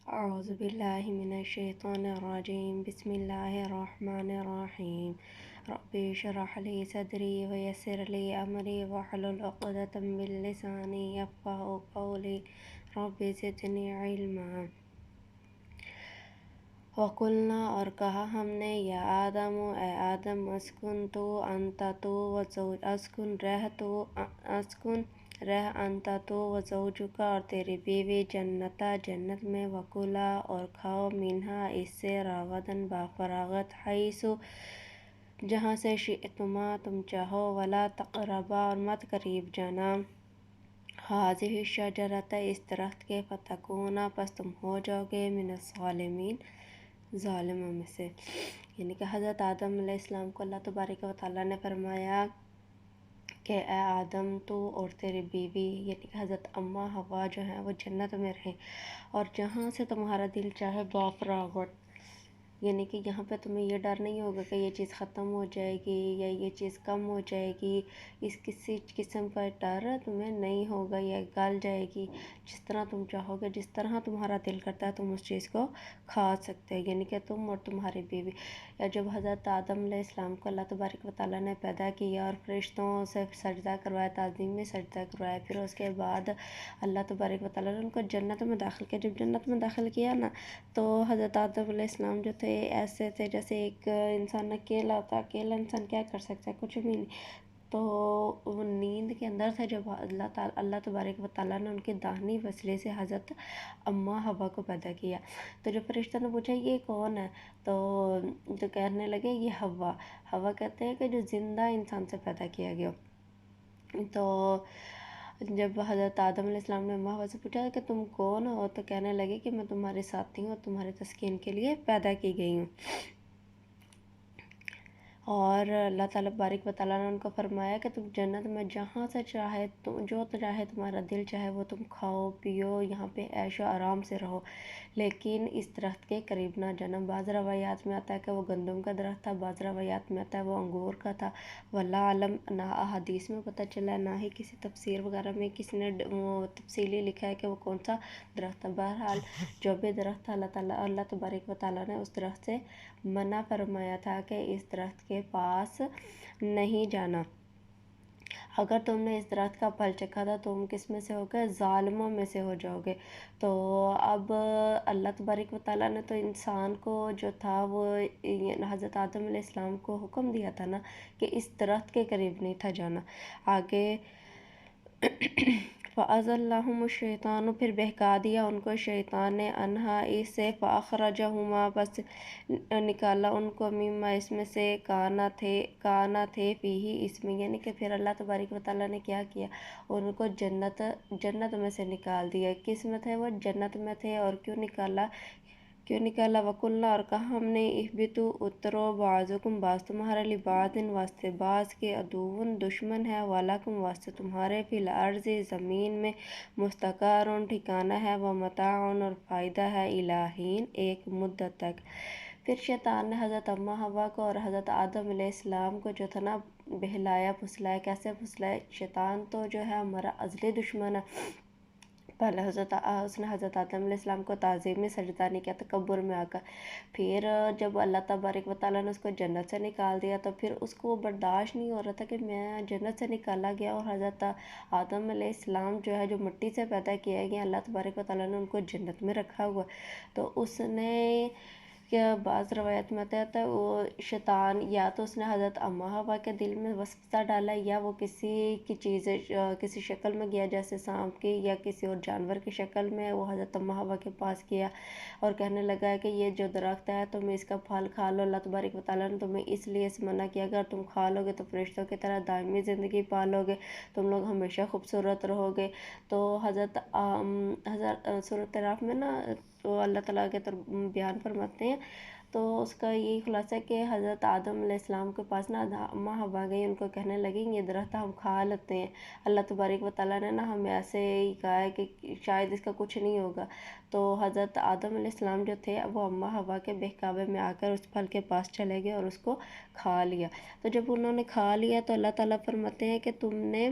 اعوذ باللہ من الشیطان الرجیم بسم اللہ الرحمن الرحیم رب اشرح لی صدری ویسر لی امری واحلل عقدۃ من لسانی یفقہوا قولی رب زدنی علما۔ وقلنا اور کہا ہم نے یا آدم اے آدم اسکن تو انت تو وزوج اسکن رہ انت تو وزوجک اور تیری بیوی جنتا جنت میں وکلا اور کھاؤ منہا اس سے رغدن بفراغت حیث جہاں سے شئتما تم چاہو ولا تقربا اور مت قریب جانا ہذہ الشجرۃ اس درخت کے فتکونا پس تم ہو جاؤ گے من الظالمین ظالموں میں سے۔ یعنی کہ حضرت آدم علیہ السلام کو اللہ تبارک و تعالیٰ نے فرمایا کہ اے آدم تو اور تیری بیوی یعنی کہ حضرت اماں حوا جو ہیں وہ جنت میں رہیں اور جہاں سے تمہارا دل چاہے بافراغت، یعنی کہ یہاں پہ تمہیں یہ ڈر نہیں ہوگا کہ یہ چیز ختم ہو جائے گی یا یہ چیز کم ہو جائے گی، اس کسی قسم کا ڈر تمہیں نہیں ہوگا یا گل جائے گی۔ جس طرح تم چاہو گے، جس طرح تمہارا دل کرتا ہے تم اس چیز کو کھا سکتے ہو، یعنی کہ تم اور تمہاری بیوی۔ یا جب حضرت آدم علیہ السلام کو اللہ تبارک و تعالیٰ نے پیدا کیا اور فرشتوں سے سجدہ کروایا، تعظیم میں سجدہ کروایا، پھر اس کے بعد اللہ تبارک و تعالیٰ نے ان کو جنت میں داخل کیا۔ جب جنت میں داخل کیا نا تو حضرت آدم علیہ السلام جو تھے ایسے تھے جیسے ایک انسان اکیلا ہوتا ہے۔ اکیلا انسان کیا کر سکتا ہے، کچھ بھی نہیں۔ تو وہ نیند کے اندر تھے جب اللہ تبارک و تعالیٰ نے ان کے داہنی وسیلے سے حضرت اماں حوا کو پیدا کیا۔ تو جب فرشتوں نے پوچھا یہ کون ہے تو کہنے لگے یہ حوا۔ حوا کہتے ہیں کہ جو زندہ انسان سے پیدا کیا گیا۔ تو جب حضرت آدم علیہ السلام نے اماں حوا سے پوچھا کہ تم کون ہو تو کہنے لگے کہ میں تمہارے ساتھی ہوں اور تمہارے تسکین کے لیے پیدا کی گئی ہوں۔ اور اللہ تعالیٰ بارک و تعالیٰ نے ان کو فرمایا کہ تم جنت میں جہاں سے چاہے جو چاہے تمہارا دل چاہے وہ تم کھاؤ پیو، یہاں پہ عیش و آرام سے رہو، لیکن اس درخت کے قریب نہ جانا۔ بعض روایات میں آتا ہے کہ وہ گندم کا درخت تھا، بعض روایات میں آتا ہے وہ انگور کا تھا، واللہ عالم۔ نہ احادیث میں پتہ چلا ہے نہ ہی کسی تفسیر وغیرہ میں کسی نے وہ تفصیلی لکھا ہے کہ وہ کون سا درخت تھا۔ بہرحال جو بھی درخت تھا اللہ تبارک و تعالیٰ نے اس درخت سے منع فرمایا تھا کہ اس درخت کے پاس نہیں جانا۔ اگر تم نے اس درخت کا پھل چکھا تھا تم کس میں سے ہو گئے، ظالموں میں سے ہو جاؤ گے۔ تو اب اللہ تبارک و تعالیٰ نے تو انسان کو جو تھا وہ حضرت آدم علیہ السلام کو حکم دیا تھا نا کہ اس درخت کے قریب نہیں تھا جانا۔ آگے فَأَزَلَّهُمُ الشَّيْطَانُ پھر بہکا دیا ان کو شیطان نے عنہا اس سے، فَأَخْرَجَهُمَا بس نکالا ان کو، مما اس میں سے کانا تھے فیہ اس میں، یعنی کہ پھر اللہ تبارک و تعالیٰ نے کیا کیا، ان کو جنت میں سے نکال دیا۔ کس میں تھے وہ، جنت میں تھے۔ اور کیوں نکالا وَقُلْنَا اور کہا ہم نے اہبطوا اترو بعضکم بعض تمہارے لیے بعض واسطے بعض کے عدو دشمن ہے، وَلَکُمْ واسطے تمہارے فی الارض زمین میں مستقر ٹھکانہ ہے، ومتاع اور فائدہ ہے، الی حین ایک مدت تک۔ پھر شیطان نے حضرت اماں حوا کو اور حضرت آدم علیہ السلام کو جو تھا نا بہلایا پھسلایا۔ کیسے پھسلایا؟ شیطان تو جو ہے ہمارا ازلی دشمن ہے۔ پہلے اس نے حضرت آدم علیہ السلام کو تعظیم میں سجدہ نہیں کیا، تکبر میں آ کر۔ پھر جب اللہ تبارک و تعالیٰ نے اس کو جنت سے نکال دیا تو پھر اس کو برداشت نہیں ہو رہا تھا کہ میں جنت سے نکالا گیا اور حضرت آدم علیہ السلام جو ہے جو مٹی سے پیدا کیا گیا، اللہ تبارک و تعالیٰ نے ان کو جنت میں رکھا ہوا۔ تو اس نے کہ بعض روایت میں آتا ہے وہ شیطان یا تو اس نے حضرت اماں حوا کے دل میں وسوسہ ڈالا یا وہ کسی کی چیز کسی شکل میں گیا جیسے سانپ کی یا کسی اور جانور کی شکل میں، وہ حضرت اماں حوا کے پاس گیا اور کہنے لگا کہ یہ جو درخت ہے تم اس کا پھل کھا لو، اللہ تبارک و تعالیٰ نے تمہیں اس لیے سے منع کیا، اگر تم کھا لو گے تو فرشتوں کی طرح دائمی زندگی پالو گے، تم لوگ ہمیشہ خوبصورت رہو گے۔ تو حضرت سورۃ اعراف میں نا تو اللہ تعالیٰ کے طرف بیان فرماتے ہیں تو اس کا یہی خلاصہ ہے کہ حضرت آدم علیہ السلام کے پاس نا اماں حوا گئی، ان کو کہنے لگی یہ درخت ہم کھا لیتے ہیں، اللہ تبارک و تعالیٰ نے نا ہمیں ایسے ہی کہا ہے کہ شاید اس کا کچھ نہیں ہوگا۔ تو حضرت آدم علیہ السلام جو تھے وہ اماں حوا کے بہکاوے میں آ کر اس پھل کے پاس چلے گئے اور اس کو کھا لیا۔ تو جب انہوں نے کھا لیا تو اللہ تعالیٰ فرماتے ہیں کہ تم نے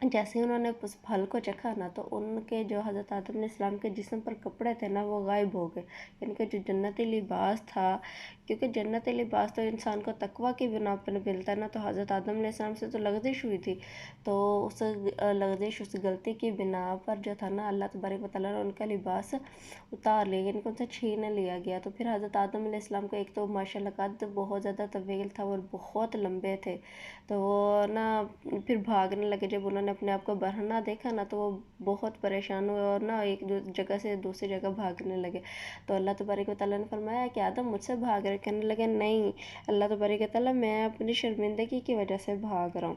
جیسے ہی انہوں نے اس پھل کو چکھا نا تو ان کے جو حضرت آدم علیہ السلام کے جسم پر کپڑے تھے نا وہ غائب ہو گئے، یعنی کہ جو جنتی لباس تھا، کیونکہ جنتی لباس تو انسان کو تقویٰ کی بنا پر ملتا ہے نا، تو حضرت آدم علیہ السلام سے تو لغزش ہوئی تھی، تو اس لغزش، اس غلطی کی بنا پر جو تھا نا اللہ تبارک و تعالیٰ نے ان کا لباس اتار لیا، یعنی کہ ان سے چھین لیا گیا۔ تو پھر حضرت آدم علیہ السلام کو ایک تو ماشاء اللہ قد بہت زیادہ طویل تھا اور بہت لمبے تھے، تو وہ نا پھر بھاگنے لگے، جب انہوں نے اپنے آپ کو برہنہ دیکھا نا تو وہ بہت پریشان ہوئے اور نا ایک جگہ سے دوسری جگہ بھاگنے لگے۔ تو اللہ تبارک و تعالیٰ نے فرمایا کہ آدم مجھ سے بھاگ رہے؟ کہنے لگے نہیں اللہ تبارک و تعالیٰ میں اپنی شرمندگی کی وجہ سے بھاگ رہا ہوں۔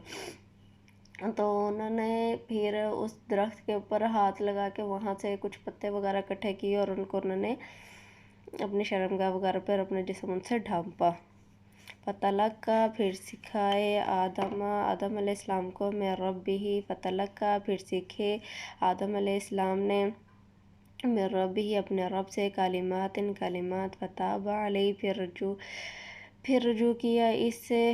تو انہوں نے پھر اس درخت کے اوپر ہاتھ لگا کے وہاں سے کچھ پتے وغیرہ اکٹھے کیے اور ان کو انہوں نے اپنی شرمگاہ وغیرہ پر اپنے جسم ان سے ڈھانپا۔ فتلقا، پھر سکھائے آدم علیہ السلام کو من ربہ، فتلقا، پھر سیکھے آدم علیہ السلام نے من ربہ اپنے رب سے کلمات، فتاب علیہ، پھر رجوع کیا اس سے،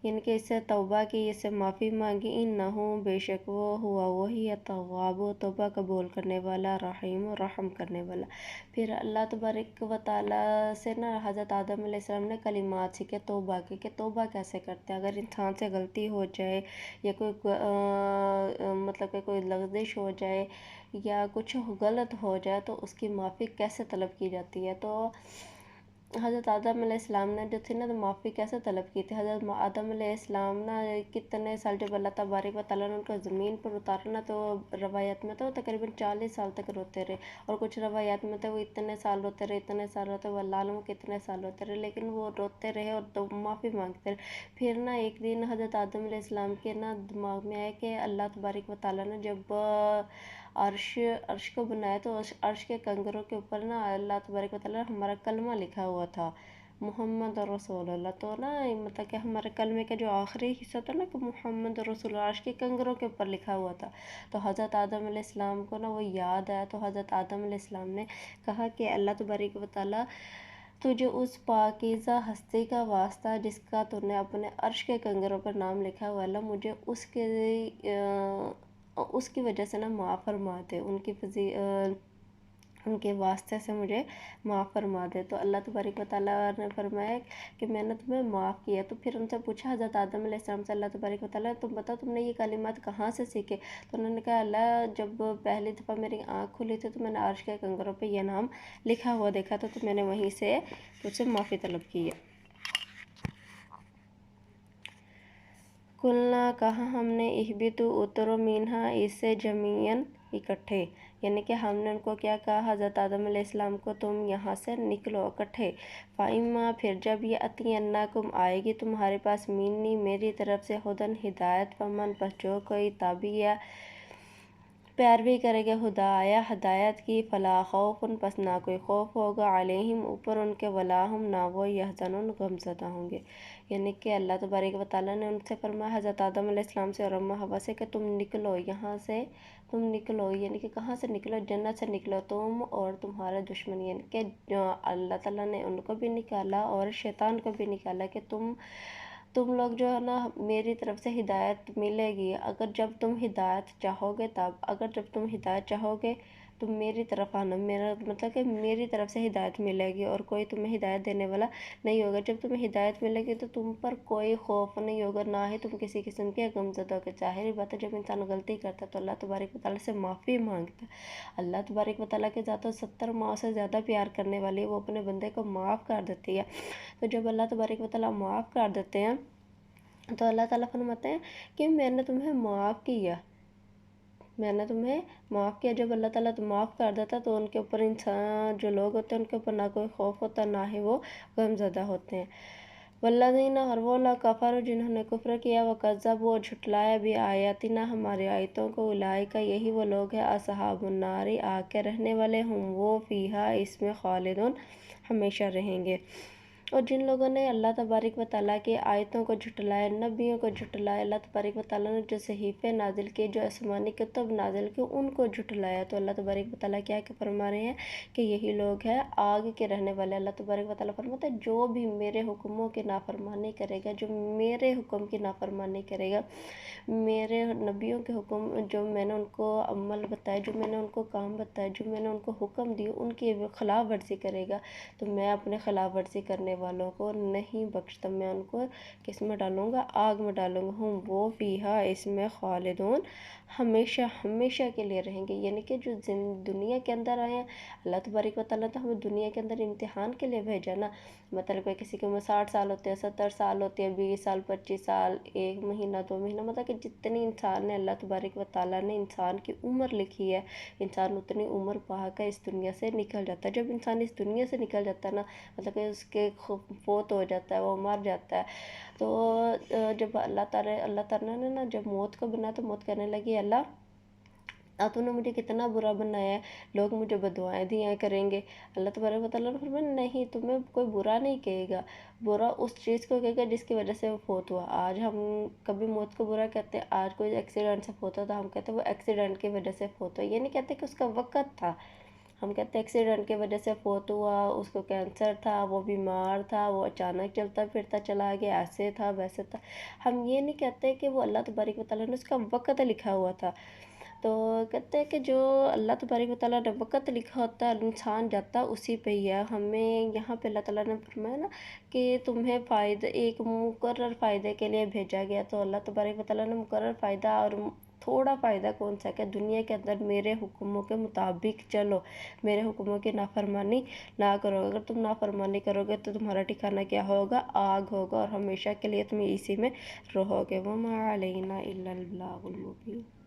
یعنی کہ اس سے توبہ کی، اس سے معافی مانگی، انہو، بے شک وہ، ہوا وہی التواب، توبہ قبول کرنے والا، رحیم، رحم کرنے والا۔ پھر اللہ تبارک و تعالیٰ سے نا حضرت آدم علیہ السلام نے کلمات سیکھے توبہ کے، کہ توبہ کیسے کرتے ہیں، اگر انسان سے غلطی ہو جائے یا کوئی مطلب کہ کوئی لغزش ہو جائے یا کچھ غلط ہو جائے تو اس کی معافی کیسے طلب کی جاتی ہے۔ تو حضرت آدم علیہ السلام نے جو تھی نا تو معافی کیسے طلب کی تھی، حضرت آدم علیہ السلام نا کتنے سال جب اللہ تبارک و تعالیٰ نے ان کو زمین پر اتارا نا تو روایت میں تو تقریباً 40 سال تک روتے رہے، اور کچھ روایات میں تو وہ اتنے سال روتے رہے، واللہ عالم کتنے سال روتے رہے، لیکن وہ روتے رہے اور تو معافی مانگتے رہے۔ پھر نا ایک دن حضرت آدم علیہ السلام کے نا دماغ میں آیا کہ اللہ تبارک و تعالیٰ نے جب عرش کو بنایا تو عرش کے کنگروں کے اوپر نا اللہ تبارک و تعالیٰ ہمارا کلمہ لکھا ہوا تھا، محمد رسول اللہ، تو نا مطلب کہ ہمارے کلمے کا جو آخری حصہ تھا نا کہ محمد رسول اللہ، عرش کے کنگروں کے اوپر لکھا ہوا تھا۔ تو حضرت آدم علیہ السلام کو نا وہ یاد آیا، تو حضرت آدم علیہ السلام نے کہا کہ اللہ تبارک و تعالیٰ تجھے اس پاکیزہ ہستی کا واسطہ جس کا تو نے اپنے عرش کے کنگروں پر نام لکھا ہوا، اللہ مجھے اس کی وجہ سے نا معاف فرما دے، ان کے واسطے سے مجھے معاف فرما دے۔ تو اللہ تبارک و تعالیٰ نے فرمایا کہ میں نے تمہیں معاف کیا۔ تو پھر ان سے پوچھا حضرت آدم علیہ السلام سے اللہ تبارک و تعالیٰ تم بتاؤ تم نے یہ کلمات کہاں سے سیکھے؟ تو انہوں نے کہا اللہ جب پہلی دفعہ میری آنکھ کھلی تھی تو میں نے عرش کے کنگروں پہ یہ نام لکھا ہوا دیکھا تھا، تو میں نے وہیں سے تجھ سے معافی طلب کی ہے۔ قلنا، کہا ہم نے، اہبطوا، اترو، منہا، اس سے، جمیعاً، اکٹھے، یعنی کہ ہم نے ان کو کیا کہا حضرت آدم علیہ السلام کو تم یہاں سے نکلو اکٹھے، فَإِمَّا، پھر جب یَأْتِیَنَّکُمْ آئے گی تمہارے پاس، منی، میری طرف سے، ھدی، ہدایت، فمن، پس جو کوئی تابع پیروی کرے گا ہدایت کی، فلا خوف، پس نہ کوئی خوف ہوگا، علیہم، اوپر ان کے، ولا ہم، نہ وہ، یحزنون، غمزدہ ہوں گے۔ یعنی کہ اللہ تبارک و تعالیٰ نے ان سے فرمایا حضرت آدم علیہ السلام سے اور اماں حوا سے کہ تم نکلو یہاں سے، تم نکلو، یعنی کہ کہاں سے نکلو، جنت سے نکلو، تم اور تمہارے دشمن، یعنی کہ اللہ تعالیٰ نے ان کو بھی نکالا اور شیطان کو بھی نکالا کہ تم لوگ جو ہے نا میری طرف سے ہدایت ملے گی، اگر جب تم ہدایت چاہو گے جب تم ہدایت چاہو گے تم میری طرف آنا، میرا مطلب کہ میری طرف سے ہدایت ملے گی اور کوئی تمہیں ہدایت دینے والا نہیں ہوگا۔ جب تمہیں ہدایت ملے گی تو تم پر کوئی خوف نہیں ہوگا، نہ ہی تم کسی قسم کے غمزدہ ہوگے۔ ظاہری بات ہے جب انسان غلطی کرتا ہے تو اللہ تبارک و تعالیٰ سے معافی مانگتا ہے، اللہ تبارک و تعالیٰ کے ذات 70 ماؤں سے زیادہ پیار کرنے والی ہے، وہ اپنے بندے کو معاف کر دیتی ہے۔ تو جب اللہ تبارک و تعالیٰ معاف کر دیتے ہیں تو اللہ تعالیٰ فرماتے ہیں کہ میں نے تمہیں معاف کیا، جب اللہ تعالیٰ تو معاف کر دیتا تو ان کے اوپر انسان جو لوگ ہوتے ہیں ان کے اوپر نہ کوئی خوف ہوتا نہ ہی وہ غمزدہ ہوتے ہیں۔ والذین، اور وہ لوگ، کفروا، جنہوں نے کفر کیا، وکذبوا، وہ جھٹلایا، بآیاتنا، ہماری آیتوں کو، اولئک، یہی وہ لوگ ہیں، اصحاب النار، آگ کے رہنے والے، ہم وہ، فیہا، اس میں، خالدون، ہمیشہ رہیں گے۔ اور جن لوگوں نے اللہ تبارک و تعالیٰ کی آیتوں کو جھٹلایا، نبیوں کو جھٹلایا، اللہ تبارک و تعالیٰ نے جو صحیفے نازل کیے، جو آسمانی کتب نازل کی، ان کو جھٹلایا، تو اللہ تبارک و تعالیٰ کیا کہ فرما رہے ہیں کہ یہی لوگ ہیں آگ کے رہنے والے۔ اللہ تبارک و تعالیٰ فرماتا ہے جو بھی میرے حکموں کی نافرمانی کرے گا، جو میرے حکم کی نافرمانی کرے گا، میرے نبیوں کے حکم جو میں نے ان کو عمل بتائے، جو میں نے ان کو کام بتائے، جو میں نے ان کو حکم دی، ان کی خلاف ورزی کرے گا، تو میں اپنے خلاف ورزی کرنے والوں کو نہیں بخشتا، میں ان کو کس میں ڈالوں گا؟ آگ میں ڈالوں گا۔ ہوں وہ فیہا، اس میں خالدون، ہمیشہ ہمیشہ کے لیے رہیں گے۔ یعنی کہ جو دنیا کے اندر آئے ہیں، اللہ تبارک و تعالیٰ تو ہمیں دنیا کے اندر امتحان کے لیے بھیجا نا۔ مطلب کہ کسی کی عمر 60 سال ہوتے ہیں، 70 سال ہوتے ہیں، 20 سال، 25 سال، 1 مہینہ، 2 مہینہ، مطلب کہ جتنی انسان نے اللہ تبارک و تعالیٰ نے انسان کی عمر لکھی ہے، انسان اتنی عمر پا کر اس دنیا سے نکل جاتا ہے۔ جب انسان اس دنیا سے نکل جاتا ہے نا، مطلب کہ اس کے فوت ہو جاتا ہے، وہ مر جاتا ہے، تو جب اللہ تعالیٰ نے نا جب موت کو بنا تو موت کہنے لگی اللہ تو نے مجھے کتنا برا بنایا ہے، لوگ مجھے بددعائیں دیا کریں گے۔ اللہ تبارک و تعالیٰ نے فرمایا نہیں، تمہیں کوئی برا نہیں کہے گا، برا اس چیز کو کہے گا جس کی وجہ سے وہ فوت ہوا۔ آج ہم کبھی موت کو برا کہتے ہیں، آج کوئی ایکسیڈنٹ سے فوت ہوتا ہم کہتے ہیں وہ ایکسیڈنٹ کی وجہ سے فوت ہوا، یہ نہیں کہتے کہ اس کا وقت تھا، ہم کہتے ہیں ایکسیڈنٹ کی وجہ سے فوت ہوا، اس کو کینسر تھا، وہ بیمار تھا، وہ اچانک چلتا پھرتا چلا گیا، ایسے تھا ویسے تھا۔ ہم یہ نہیں کہتے کہ وہ اللہ تبارک و تعالیٰ نے اس کا وقت لکھا ہوا تھا۔ تو کہتے ہیں کہ جو اللہ تبارک و تعالیٰ نے وقت لکھا ہوتا ہے انسان جاتا اسی پہ ہی ہے۔ ہمیں یہاں پہ اللہ تعالیٰ نے فرمایا نا کہ تمہیں ایک مقرر فائدے کے لیے بھیجا گیا، تو اللہ تبارک و تعالیٰ نے مقرر فائدہ اور تھوڑا فائدہ کون سا کہ دنیا کے اندر میرے حکموں کے مطابق چلو، میرے حکموں کی نافرمانی نہ کرو۔ اگر تم نافرمانی کرو گے تو تمہارا ٹھکانہ کیا ہوگا؟ آگ ہوگا، اور ہمیشہ کے لیے تم اسی میں رہو گے۔ وَمَا عَلَيْنَا إِلَّا الْبَلَاغُ الْمُبِينُ۔